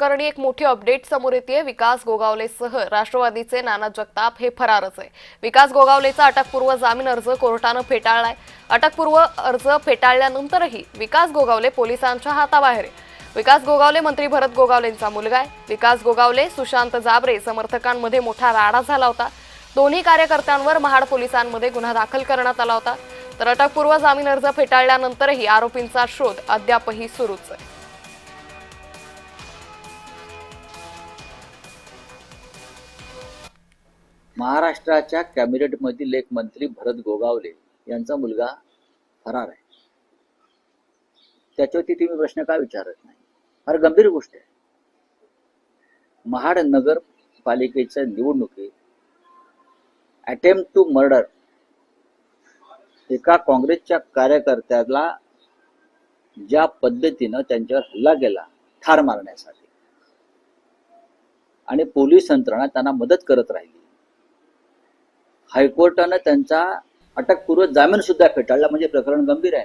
प्रकरणी एक मोठी अपडेट समोर येते। विकास गोगावलेसह राष्ट्रवादीचे नाना जगताप हे फरारच आहे। विकास गोगावलेचा अटकपूर्व जामीन अर्ज कोर्टाने फेटाळलाय। अटकपूर्व अर्ज फेटाळल्यानंतरही विकास गोगावले पोलिसांच्या हाताबाहेर आहे। विकास गोगावले मंत्री भरत गोगावलेंचा मुलगा आहे। विकास गोगावले सुशांत जाबरे समर्थकांमध्ये मोठा राडा झाला होता। दोन्ही कार्यकर्त्यांवर महाड पोलिसांमध्ये गुन्हा दाखल करण्यात आला होता। तर अटकपूर्व जामीन अर्ज फेटाळल्यानंतरही आरोपींचा शोध अद्यापही सुरूच आहे। महाराष्ट्राच्या कॅबिनेटमधील एक मंत्री भरत गोगावले यांचा मुलगा फरार आहे। त्याच्यावरती तुम्ही प्रश्न का विचारत नाही? फार गंभीर गोष्ट आहे। महाड नगरपालिकेच्या निवडणुकीत अटेम्प्ट टू मर्डर एका काँग्रेसच्या कार्यकर्त्याला ज्या पद्धतीनं त्यांच्यावर हल्ला केला ठार मारण्यासाठी आणि पोलीस यंत्रणा त्यांना मदत करत राहिली, हायकोर्टाने त्यांचा अटकपूर्व जामीन सुद्धा फेटाळला, म्हणजे प्रकरण गंभीर आहे।